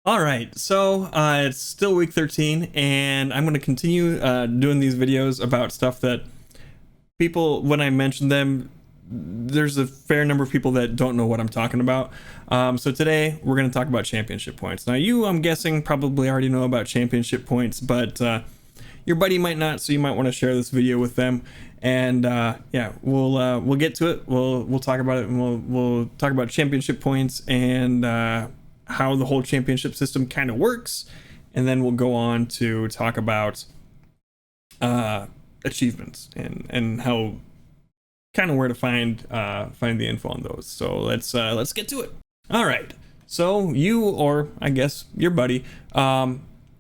All right, so it's still week 13, and I'm going to continue doing these videos about stuff that people, when I mention them, there's a fair number of people that don't know what I'm talking about. So today we're going to talk about championship points. Now, I'm guessing, probably already know about championship points, but your buddy might not, so you might want to share this video with them. And yeah, we'll get to it. We'll talk about it, and we'll talk about championship points and how the whole championship system kind of works, and then we'll go on to talk about achievements and how kind of where to find the info on those. So let's get to it. All right. So you, or I guess your buddy,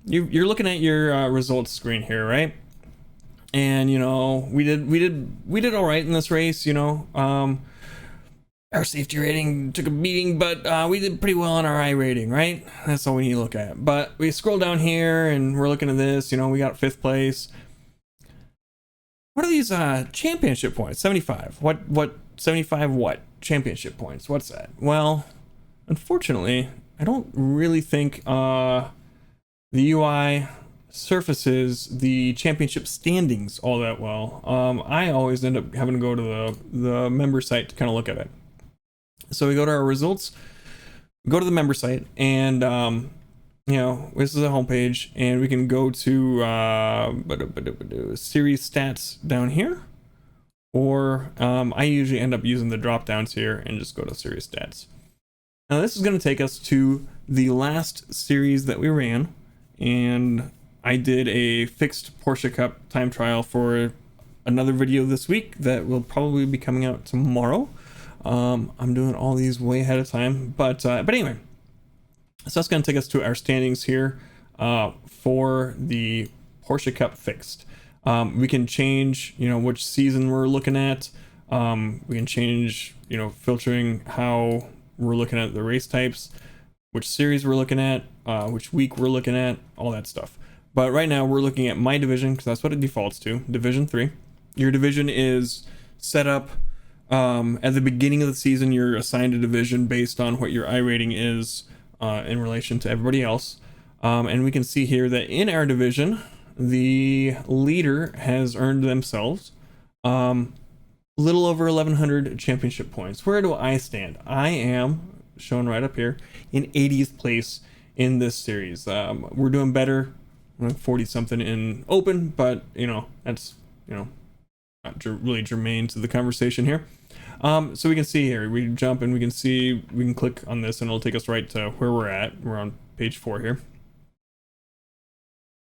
you're looking at your results screen here, right? And we did all right in this race. Our safety rating took a beating, but we did pretty well on our iRating, right? That's all we need to look at. But we scroll down here and we're looking at this, we got 5th place. What are these championship points? 75. What 75 what? Championship points. What's that? Well, unfortunately, I don't really think the UI surfaces the championship standings all that well. I always end up having to go to the member site to kind of look at it. So we go to our results, go to the member site, and this is a homepage, and we can go to series stats down here, or I usually end up using the drop downs here and just go to series stats. Now this is going to take us to the last series that we ran, and I did a fixed Porsche Cup time trial for another video this week that will probably be coming out tomorrow. I'm doing all these way ahead of time, but anyway, so that's going to take us to our standings here for the Porsche Cup fixed. We can change, which season we're looking at. We can change, filtering how we're looking at the race types, which series we're looking at, which week we're looking at, all that stuff. But right now we're looking at my division because that's what it defaults to, Division 3. Your division is set up at the beginning of the season. You're assigned a division based on what your iRating is in relation to everybody else. And we can see here that in our division, the leader has earned themselves a little over 1,100 championship points. Where do I stand? I am shown right up here in 80th place in this series. We're doing better. 40 something in open, but that's not really germane to the conversation here. So we can see here, we jump and we can click on this and it'll take us right to where we're at. We're on page 4 here.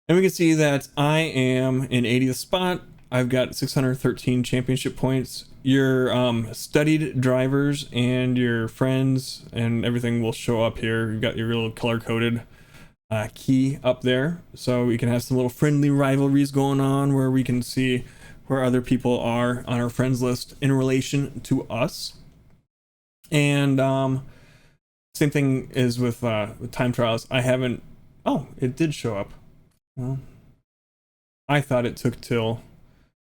And we can see that I am in 80th spot. I've got 613 championship points. Your studied drivers and your friends and everything will show up here. You've got your little color-coded key up there. So we can have some little friendly rivalries going on where we can see where other people are on our friends list in relation to us. And same thing is with time trials. I haven't. Oh, it did show up. Well, I thought it took till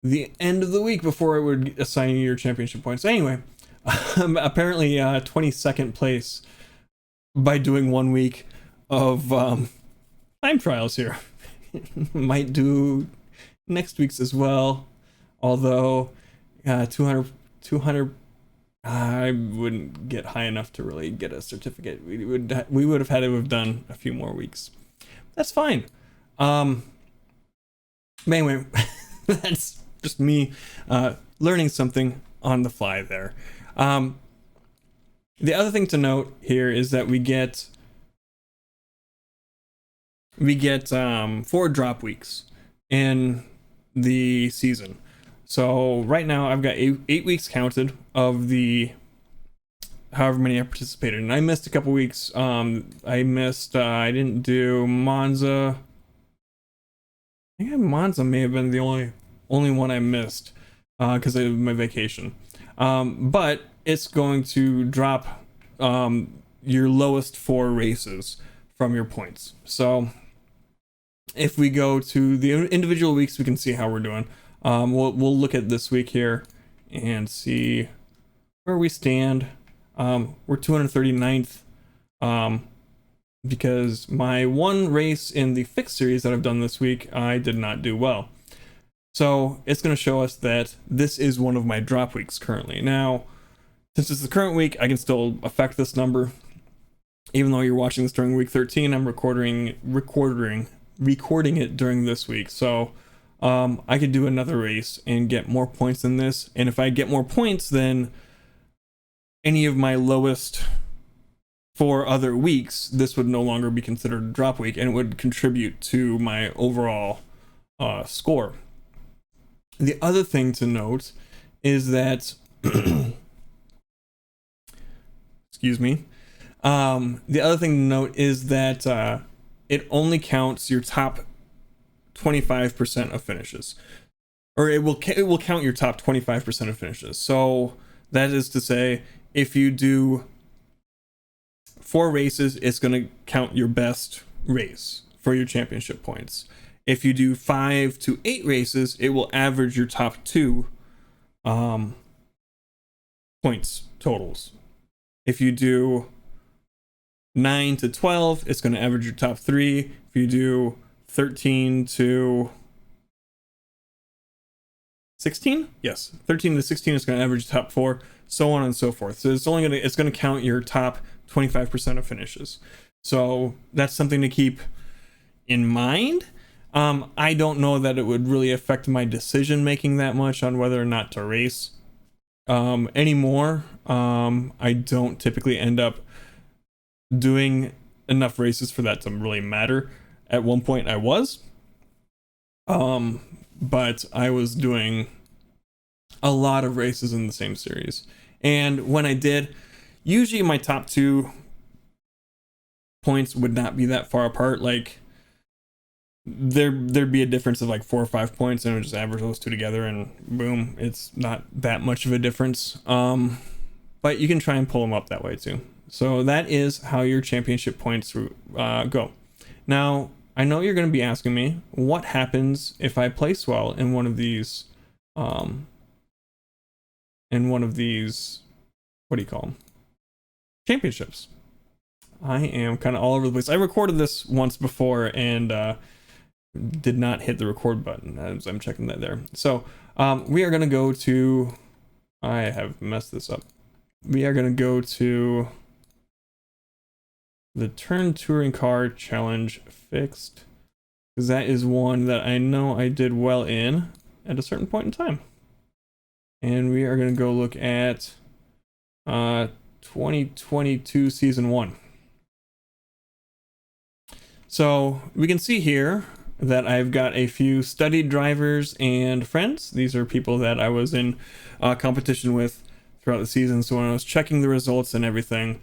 the end of the week before it would assign you your championship points. Anyway, apparently 22nd place by doing 1 week of time trials here. Might do next week's as well. Although 200, I wouldn't get high enough to really get a certificate. We would have had to have done a few more weeks. That's fine. But anyway, that's just me learning something on the fly there. The other thing to note here is that we get 4 drop weeks in the season. So right now I've got 8 weeks counted of the however many I participated in. I missed a couple weeks. I didn't do Monza. I think Monza may have been the only one I missed because of my vacation. But it's going to drop your lowest 4 races from your points. So if we go to the individual weeks, we can see how we're doing. We'll look at this week here and see where we stand. We're 239th because my one race in the fixed series that I've done this week, I did not do well. So it's going to show us that this is one of my drop weeks currently. Now, since it's the current week, I can still affect this number. Even though you're watching this during week 13, I'm recording it during this week. So I could do another race and get more points than this. And if I get more points than any of my lowest 4 other weeks, this would no longer be considered a drop week, and it would contribute to my overall score. The other thing to note is that excuse me. The other thing to note is that it only counts your top 25% of finishes, or it will count your top 25% of finishes. So that is to say, if you do 4 races, it's going to count your best race for your championship points. If you do 5 to 8 races, it will average your top 2 points totals. If you do 9 to 12, it's going to average your top 3. If you do 13 to 16, yes, 13 to 16 is going to average top 4, so on and so forth. So it's going to count your top 25% of finishes. So that's something to keep in mind. I don't know that it would really affect my decision making that much on whether or not to race anymore. I don't typically end up doing enough races for that to really matter. At one point I was, but I was doing a lot of races in the same series, and when I did, usually my top 2 points would not be that far apart. Like there'd be a difference of like 4 or 5 points, and I would just average those 2 together, and boom, it's not that much of a difference. But you can try and pull them up that way too. So that is how your championship points go. Now, I know you're going to be asking me, what happens if I place well in one of these, what do you call them? Championships. I am kind of all over the place. I recorded this once before and did not hit the record button as I'm checking that there. So we are going to go to, I have messed this up. We are going to go to the Turn Touring Car Challenge Fixed, because that is one that I know I did well in at a certain point in time. And we are going to go look at 2022 Season 1. So we can see here that I've got a few studied drivers and friends. These are people that I was in competition with throughout the season. So when I was checking the results and everything,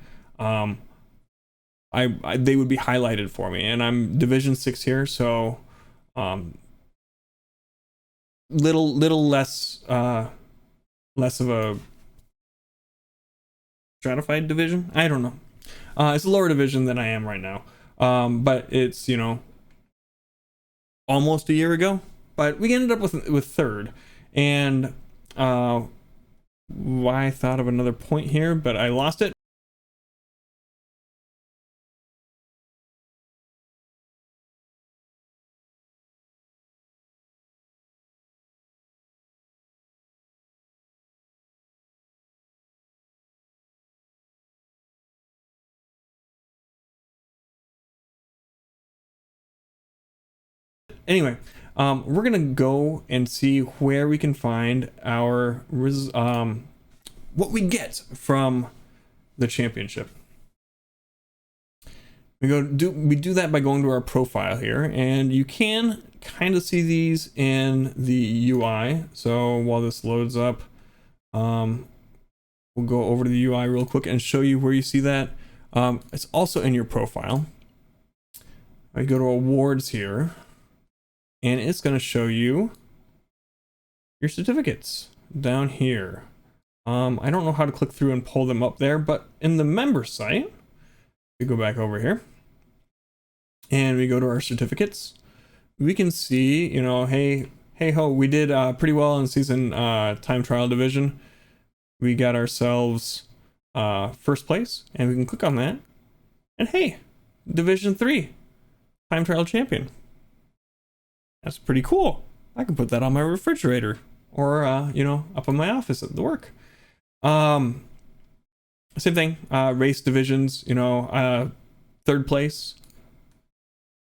they would be highlighted for me, and I'm Division 6 here, so little less less of a stratified division. I don't know. It's a lower division than I am right now, but it's, you know, almost a year ago. But we ended up with third, and I thought of another point here, but I lost it. Anyway, we're gonna go and see where we can find our what we get from the championship. We do that by going to our profile here, and you can kind of see these in the UI. So while this loads up, we'll go over to the UI real quick and show you where you see that. It's also in your profile. I go to awards here, and it's going to show you your certificates down here. I don't know how to click through and pull them up there, but in the member site, we go back over here and we go to our certificates. We can see, you know, hey ho, we did pretty well in season time trial division. We got ourselves first place, and we can click on that, and hey, Division 3 time trial champion. That's pretty cool. I can put that on my refrigerator or up in my office at the work. Same thing, race divisions, third place,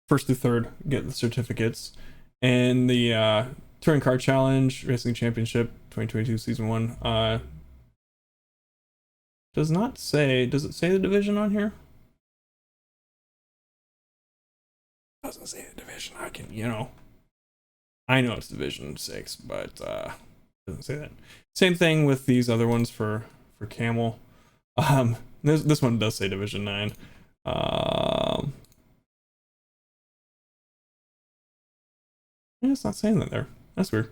first to third get the certificates, and the touring car challenge racing championship 2022 season 1 does it say the division on here? Doesn't say the division. I know it's division 6, but doesn't say that. Same thing with these other ones for Camel. This one does say division 9. It's not saying that there. That's weird.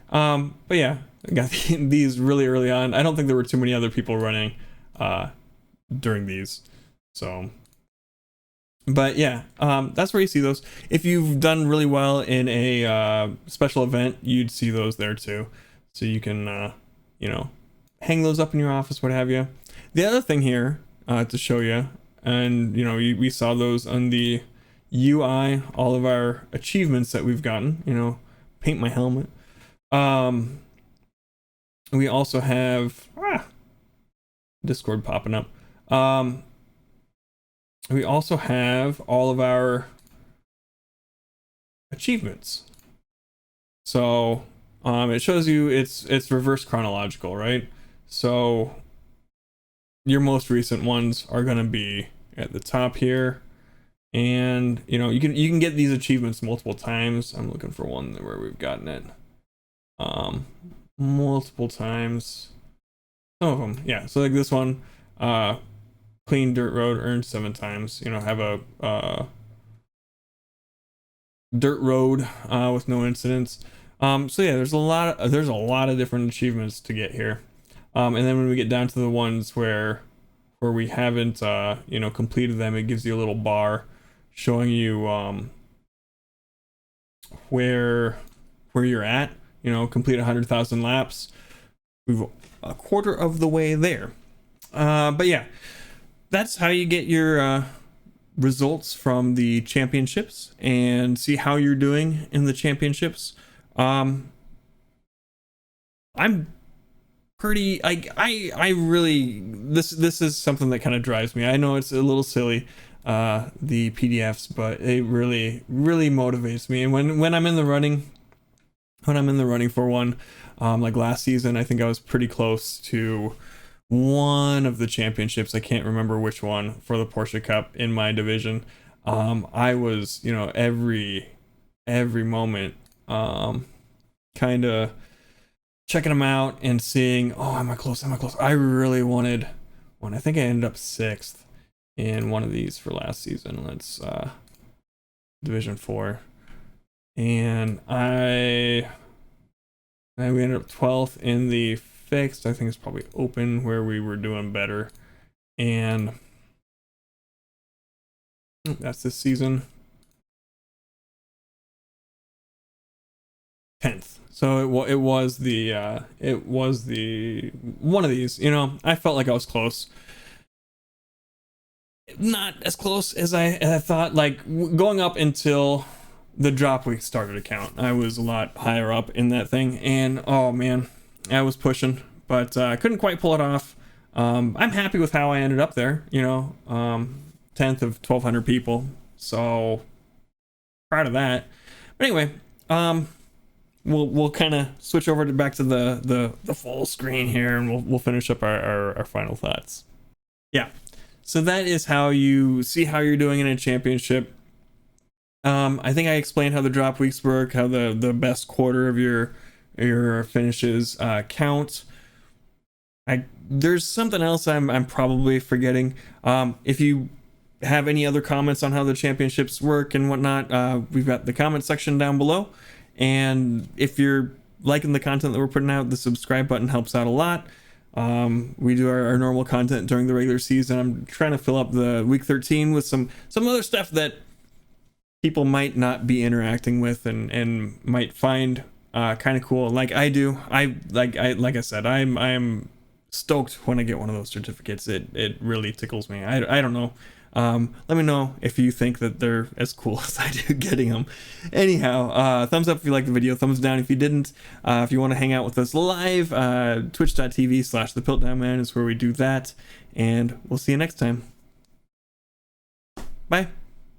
But yeah, I got these really early on. I don't think there were too many other people running during these. So, but yeah, that's where you see those. If you've done really well in a special event, you'd see those there too. So you can, hang those up in your office, what have you. The other thing here to show you, and we saw those on the UI, all of our achievements that we've gotten, paint my helmet. We also have Discord popping up. We also have all of our achievements. So it shows you it's reverse chronological, right? So your most recent ones are going to be at the top here, and you can get these achievements multiple times. I'm looking for one where we've gotten it multiple times. Some of them, yeah. So like this one, clean dirt road, earned 7 times. Have a dirt road with no incidents. So yeah, there's a lot of different achievements to get here. And then when we get down to the ones where we haven't completed them, it gives you a little bar showing you where you're at. Complete 100,000 laps. We've a quarter of the way there. But yeah, that's how you get your results from the championships and see how you're doing in the championships. I'm pretty, I really, this is something that kind of drives me. I know it's a little silly, the PDFs, but it really motivates me. And when I'm in the running for one, like last season, I think I was pretty close to one of the championships. I can't remember which one for the Porsche Cup in my division. I was, every moment, kind of checking them out and seeing, oh, am I close? I really wanted one. I think I ended up 6th in one of these for last season. Let's Division 4. And we ended up 12th in the fixed. I think it's probably open where we were doing better. And that's this season. 10th. So it was the one of these. I felt like I was close. Not as close as I thought. Like going up until the drop week started to count, I was a lot higher up in that thing, and oh man, I was pushing, but I couldn't quite pull it off. I'm happy with how I ended up there. 10th of 1,200 people, so proud of that. But anyway, we'll kind of switch over back to the full screen here, and we'll finish up our final thoughts. Yeah, so that is how you see how you're doing in a championship. I think I explained how the drop weeks work, how the best quarter of your finishes count. There's something else I'm probably forgetting. If you have any other comments on how the championships work and whatnot, we've got the comment section down below. And if you're liking the content that we're putting out, the subscribe button helps out a lot. We do our normal content during the regular season. I'm trying to fill up the week 13 with some other stuff that people might not be interacting with and might find kind of cool, like I do. Like I said, I'm stoked when I get one of those certificates. It really tickles me. I don't know. Let me know if you think that they're as cool as I do getting them. Anyhow, thumbs up if you liked the video, thumbs down if you didn't. If you want to hang out with us live, twitch.tv/thepiltdownman is where we do that, and we'll see you next time. Bye.